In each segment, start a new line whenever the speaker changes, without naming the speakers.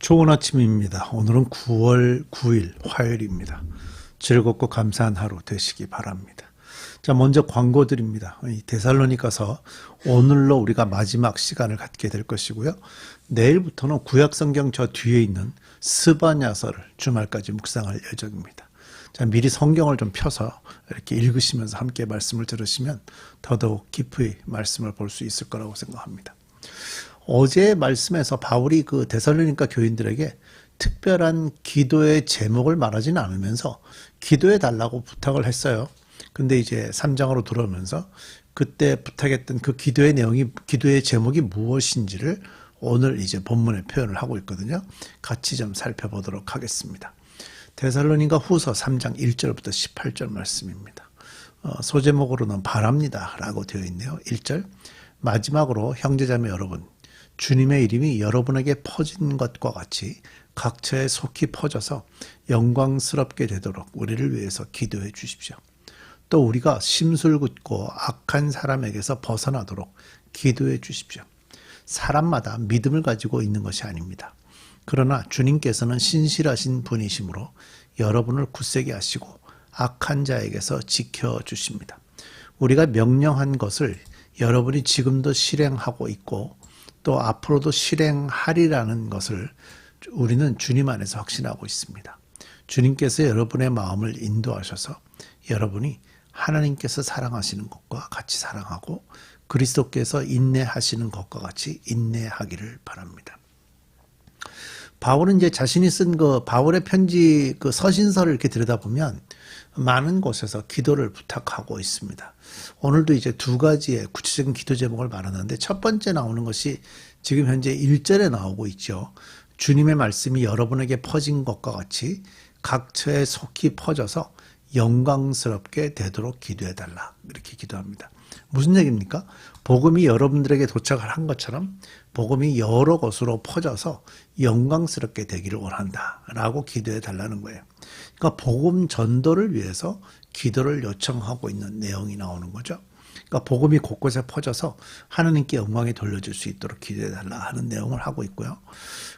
좋은 아침입니다. 오늘은 9월 9일 화요일입니다. 즐겁고 감사한 하루 되시기 바랍니다. 자, 먼저 광고 드립니다. 이 데살로니가서 오늘로 우리가 마지막 시간을 갖게 될 것이고요. 내일부터는 구약성경 저 뒤에 있는 스바냐서를 주말까지 묵상할 예정입니다. 자, 미리 성경을 좀 펴서 이렇게 읽으시면서 함께 말씀을 들으시면 더더욱 깊이 말씀을 볼 수 있을 거라고 생각합니다. 어제 말씀에서 바울이 그 데살로니가 교인들에게 특별한 기도의 제목을 말하지는 않으면서 기도해 달라고 부탁을 했어요. 근데 이제 3장으로 들어오면서 그때 부탁했던 그 기도의 내용이, 기도의 제목이 무엇인지를 오늘 이제 본문에 표현을 하고 있거든요. 같이 좀 살펴보도록 하겠습니다. 데살로니가 후서 3장 1절부터 18절 말씀입니다. 소제목으로는 바랍니다 라고 되어 있네요. 1절, 마지막으로 형제자매 여러분, 주님의 이름이 여러분에게 퍼진 것과 같이 각처에 속히 퍼져서 영광스럽게 되도록 우리를 위해서 기도해 주십시오. 또 우리가 심술궂고 악한 사람에게서 벗어나도록 기도해 주십시오. 사람마다 믿음을 가지고 있는 것이 아닙니다. 그러나 주님께서는 신실하신 분이시므로 여러분을 굳세게 하시고 악한 자에게서 지켜주십니다. 우리가 명령한 것을 여러분이 지금도 실행하고 있고 또 앞으로도 실행하리라는 것을 우리는 주님 안에서 확신하고 있습니다. 주님께서 여러분의 마음을 인도하셔서 여러분이 하나님께서 사랑하시는 것과 같이 사랑하고 그리스도께서 인내하시는 것과 같이 인내하기를 바랍니다. 바울은 이제 자신이 쓴 그 바울의 편지 그 서신서를 이렇게 들여다보면 많은 곳에서 기도를 부탁하고 있습니다. 오늘도 이제 두 가지의 구체적인 기도 제목을 말하는데 첫 번째 나오는 것이 지금 현재 1절에 나오고 있죠. 주님의 말씀이 여러분에게 퍼진 것과 같이 각처에 속히 퍼져서 영광스럽게 되도록 기도해달라. 이렇게 기도합니다. 무슨 얘기입니까? 복음이 여러분들에게 도착을 한 것처럼 복음이 여러 곳으로 퍼져서 영광스럽게 되기를 원한다 라고 기도해 달라는 거예요. 그러니까 복음 전도를 위해서 기도를 요청하고 있는 내용이 나오는 거죠. 그러니까 복음이 곳곳에 퍼져서 하나님께 영광이 돌려질 수 있도록 기도해 달라 하는 내용을 하고 있고요.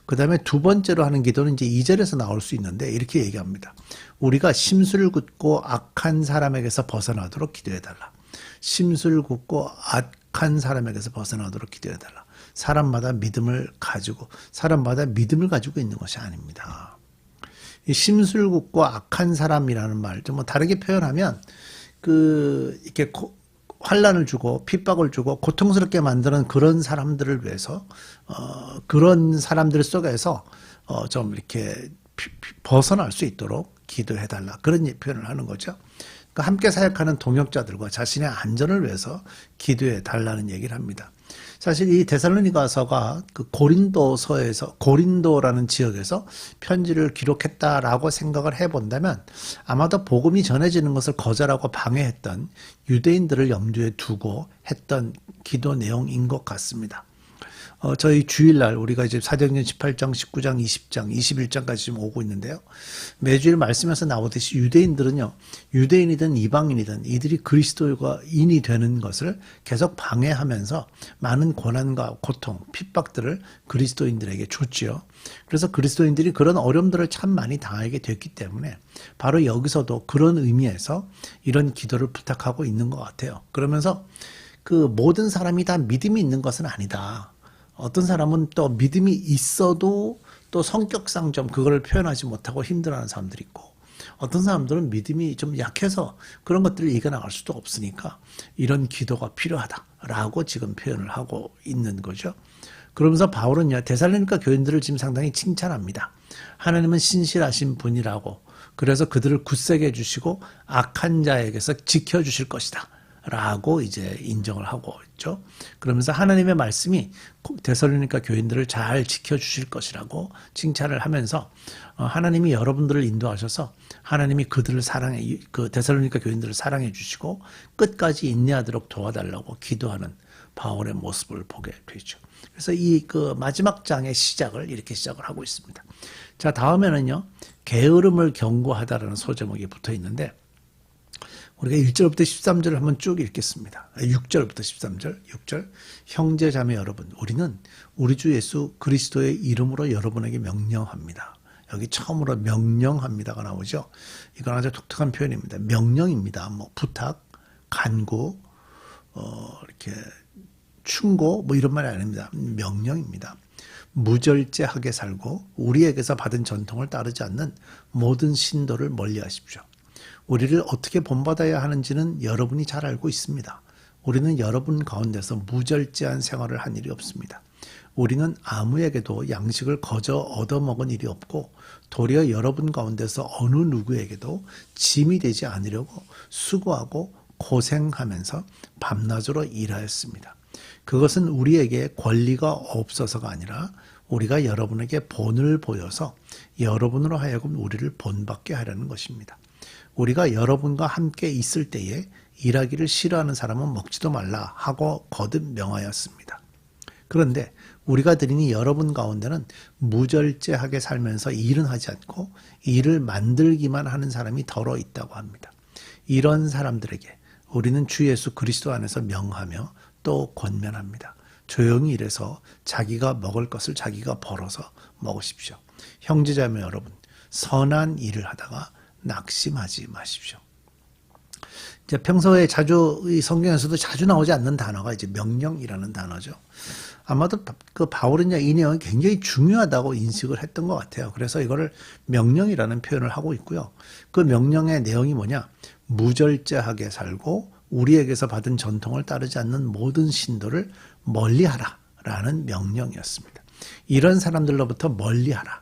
그 다음에 두 번째로 하는 기도는 이제 2절에서 나올 수 있는데 이렇게 얘기합니다. 우리가 심술궂고 악한 사람에게서 벗어나도록 기도해 달라. 심술궂고 악한 사람에게서 벗어나도록 기도해 달라. 사람마다 믿음을 가지고 있는 것이 아닙니다. 이 심술궂고 악한 사람이라는 말, 좀 뭐 다르게 표현하면 이렇게 환난을 주고 핍박을 주고 고통스럽게 만드는 그런 사람들을 위해서 그런 사람들 속에서 좀 이렇게 벗어날 수 있도록 기도해 달라. 그런 표현을 하는 거죠. 그러니까 함께 사역하는 동역자들과 자신의 안전을 위해서 기도해 달라는 얘기를 합니다. 사실 이 데살로니가서가 그 고린도라는 지역에서 편지를 기록했다라고 생각을 해본다면 아마도 복음이 전해지는 것을 거절하고 방해했던 유대인들을 염두에 두고 했던 기도 내용인 것 같습니다. 저희 주일날 우리가 이제 사도행전 18장, 19장, 20장, 21장까지 지금 오고 있는데요. 매주일 말씀에서 나오듯이 유대인들은요, 유대인이든 이방인이든 이들이 그리스도인이 되는 것을 계속 방해하면서 많은 고난과 고통, 핍박들을 그리스도인들에게 줬지요. 그래서 그리스도인들이 그런 어려움들을 참 많이 당하게 됐기 때문에 바로 여기서도 그런 의미에서 이런 기도를 부탁하고 있는 것 같아요. 그러면서 그 모든 사람이 다 믿음이 있는 것은 아니다. 어떤 사람은 또 믿음이 있어도 또 성격상 좀 그걸 표현하지 못하고 힘들어하는 사람들이 있고 어떤 사람들은 믿음이 좀 약해서 그런 것들을 이겨나갈 수도 없으니까 이런 기도가 필요하다라고 지금 표현을 하고 있는 거죠. 그러면서 바울은요, 데살로니가 교인들을 지금 상당히 칭찬합니다. 하나님은 신실하신 분이라고, 그래서 그들을 굳세게 해주시고 악한 자에게서 지켜주실 것이다 라고 이제 인정을 하고 있죠. 그러면서 하나님의 말씀이 데살로니가 교인들을 잘 지켜주실 것이라고 칭찬을 하면서 하나님이 여러분들을 인도하셔서 하나님이 그들을 그 데살로니가 교인들을 사랑해 주시고 끝까지 인내하도록 도와달라고 기도하는 바울의 모습을 보게 되죠. 그래서 그 마지막 장의 시작을 이렇게 시작을 하고 있습니다. 자, 다음에는요, 게으름을 경고하다라는 소제목이 붙어 있는데 우리가 1절부터 13절을 한번 쭉 읽겠습니다. 6절부터 13절, 6절. 형제 자매 여러분, 우리는 우리 주 예수 그리스도의 이름으로 여러분에게 명령합니다. 여기 처음으로 명령합니다가 나오죠. 이건 아주 독특한 표현입니다. 명령입니다. 뭐 부탁, 간구, 이렇게 충고 뭐 이런 말이 아닙니다. 명령입니다. 무절제하게 살고 우리에게서 받은 전통을 따르지 않는 모든 신도를 멀리하십시오. 우리를 어떻게 본받아야 하는지는 여러분이 잘 알고 있습니다. 우리는 여러분 가운데서 무절제한 생활을 한 일이 없습니다. 우리는 아무에게도 양식을 거저 얻어먹은 일이 없고 도리어 여러분 가운데서 어느 누구에게도 짐이 되지 않으려고 수고하고 고생하면서 밤낮으로 일하였습니다. 그것은 우리에게 권리가 없어서가 아니라 우리가 여러분에게 본을 보여서 여러분으로 하여금 우리를 본받게 하려는 것입니다. 우리가 여러분과 함께 있을 때에 일하기를 싫어하는 사람은 먹지도 말라 하고 거듭 명하였습니다. 그런데 우리가 드리니 여러분 가운데는 무절제하게 살면서 일은 하지 않고 일을 만들기만 하는 사람이 더러 있다고 합니다. 이런 사람들에게 우리는 주 예수 그리스도 안에서 명하며 또 권면합니다. 조용히 일해서 자기가 먹을 것을 자기가 벌어서 먹으십시오. 형제자매 여러분, 선한 일을 하다가 낙심하지 마십시오. 이제 평소에 자주 이 성경에서도 자주 나오지 않는 단어가 이제 명령이라는 단어죠. 아마도 그 바울은 이 내용이 굉장히 중요하다고 인식을 했던 것 같아요. 그래서 이거를 명령이라는 표현을 하고 있고요. 그 명령의 내용이 뭐냐? 무절제하게 살고 우리에게서 받은 전통을 따르지 않는 모든 신도를 멀리하라라는 명령이었습니다. 이런 사람들로부터 멀리하라.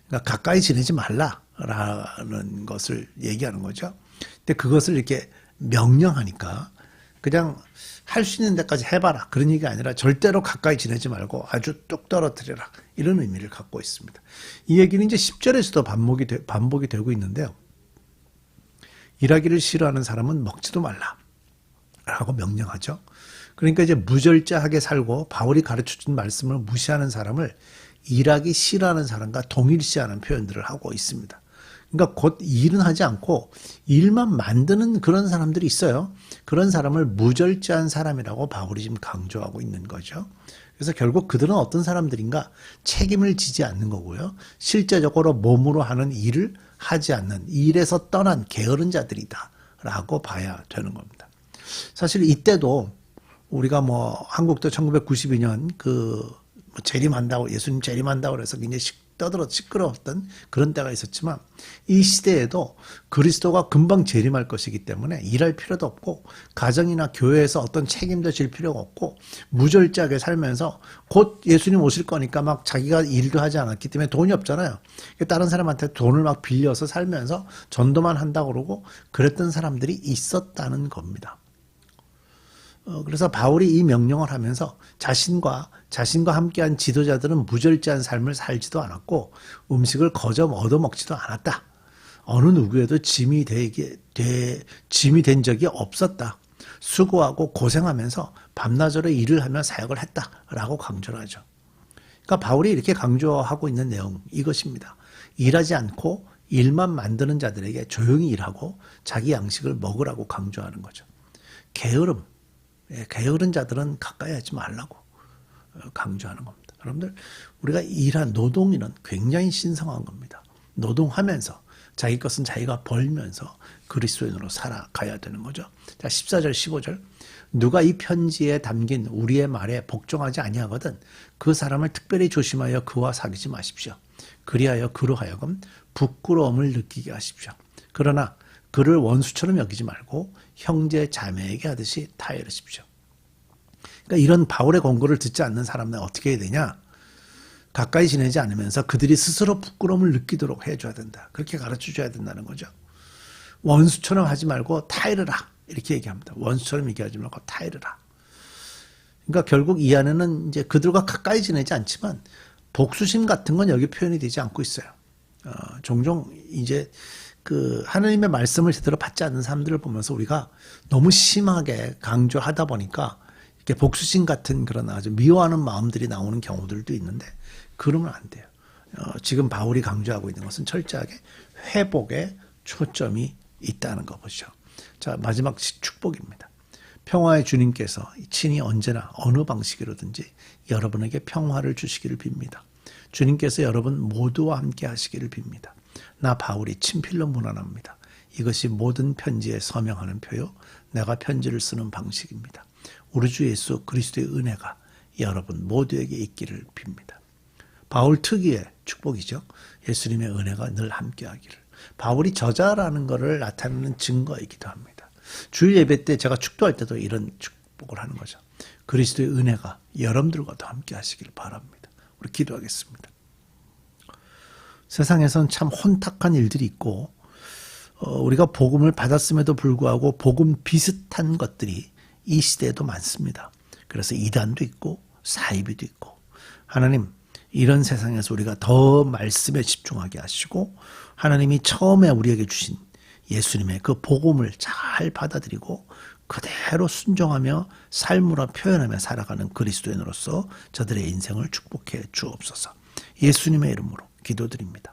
그러니까 가까이 지내지 말라라는 것을 얘기하는 거죠. 근데 그것을 이렇게 명령하니까 그냥 할 수 있는 데까지 해봐라. 그런 얘기가 아니라 절대로 가까이 지내지 말고 아주 뚝 떨어뜨려라. 이런 의미를 갖고 있습니다. 이 얘기는 이제 10절에서도 반복이 되고 있는데요. 일하기를 싫어하는 사람은 먹지도 말라. 라고 명령하죠. 그러니까 이제 무절제하게 살고 바울이 가르쳐준 말씀을 무시하는 사람을 일하기 싫어하는 사람과 동일시하는 표현들을 하고 있습니다. 그러니까 곧 일은 하지 않고 일만 만드는 그런 사람들이 있어요. 그런 사람을 무절제한 사람이라고 바울이 지금 강조하고 있는 거죠. 그래서 결국 그들은 어떤 사람들인가? 책임을 지지 않는 거고요. 실제적으로 몸으로 하는 일을 하지 않는, 일에서 떠난 게으른 자들이다 라고 봐야 되는 겁니다. 사실 이때도 우리가 뭐 한국도 1992년 재림한다고, 예수님 재림한다고 그래서 굉장히 시끄러웠던 그런 때가 있었지만 이 시대에도 그리스도가 금방 재림할 것이기 때문에 일할 필요도 없고 가정이나 교회에서 어떤 책임도 질 필요가 없고 무절제하게 살면서 곧 예수님 오실 거니까 막 자기가 일도 하지 않았기 때문에 돈이 없잖아요. 다른 사람한테 돈을 막 빌려서 살면서 전도만 한다고 그러고 그랬던 사람들이 있었다는 겁니다. 그래서 바울이 이 명령을 하면서 자신과 함께한 지도자들은 무절제한 삶을 살지도 않았고 음식을 거저 얻어먹지도 않았다. 어느 누구에도 짐이 된 적이 없었다. 수고하고 고생하면서 밤낮으로 일을 하며 사역을 했다라고 강조를 하죠. 그러니까 바울이 이렇게 강조하고 있는 내용 이것입니다. 일하지 않고 일만 만드는 자들에게 조용히 일하고 자기 양식을 먹으라고 강조하는 거죠. 게으른 자들은 가까이 하지 말라고 강조하는 겁니다. 여러분들, 우리가 일한 노동이는 굉장히 신성한 겁니다. 노동하면서 자기 것은 자기가 벌면서 그리스도인으로 살아가야 되는 거죠. 자, 14절, 15절. 누가 이 편지에 담긴 우리의 말에 복종하지 아니하거든 그 사람을 특별히 조심하여 그와 사귀지 마십시오. 그리하여 그로 하여금 부끄러움을 느끼게 하십시오. 그러나 그를 원수처럼 여기지 말고 형제 자매에게 하듯이 타이르십시오. 그러니까 이런 바울의 권고를 듣지 않는 사람은 어떻게 해야 되냐? 가까이 지내지 않으면서 그들이 스스로 부끄러움을 느끼도록 해줘야 된다. 그렇게 가르쳐줘야 된다는 거죠. 원수처럼 하지 말고 타이르라. 이렇게 얘기합니다. 원수처럼 얘기하지 말고 타이르라. 그러니까 결국 이 안에는 이제 그들과 가까이 지내지 않지만 복수심 같은 건 여기 표현이 되지 않고 있어요. 종종 이제 하나님의 말씀을 제대로 받지 않는 사람들을 보면서 우리가 너무 심하게 강조하다 보니까 이렇게 복수심 같은 그런 아주 미워하는 마음들이 나오는 경우들도 있는데 그러면 안 돼요. 지금 바울이 강조하고 있는 것은 철저하게 회복에 초점이 있다는 거 보죠. 자, 마지막 축복입니다. 평화의 주님께서 친히 언제나 어느 방식으로든지 여러분에게 평화를 주시기를 빕니다. 주님께서 여러분 모두와 함께 하시기를 빕니다. 나 바울이 친필로 문안합니다. 이것이 모든 편지에 서명하는 표요. 내가 편지를 쓰는 방식입니다. 우리 주 예수 그리스도의 은혜가 여러분 모두에게 있기를 빕니다. 바울 특유의 축복이죠. 예수님의 은혜가 늘 함께하기를. 바울이 저자라는 것을 나타내는 증거이기도 합니다. 주일 예배 때 제가 축도할 때도 이런 축복을 하는 거죠. 그리스도의 은혜가 여러분들과도 함께 하시기를 바랍니다. 우리 기도하겠습니다. 세상에선 참 혼탁한 일들이 있고 우리가 복음을 받았음에도 불구하고 복음 비슷한 것들이 이 시대에도 많습니다. 그래서 이단도 있고 사이비도 있고 하나님 이런 세상에서 우리가 더 말씀에 집중하게 하시고 하나님이 처음에 우리에게 주신 예수님의 그 복음을 잘 받아들이고 그대로 순종하며 삶으로 표현하며 살아가는 그리스도인으로서 저들의 인생을 축복해 주옵소서. 예수님의 이름으로 기도드립니다.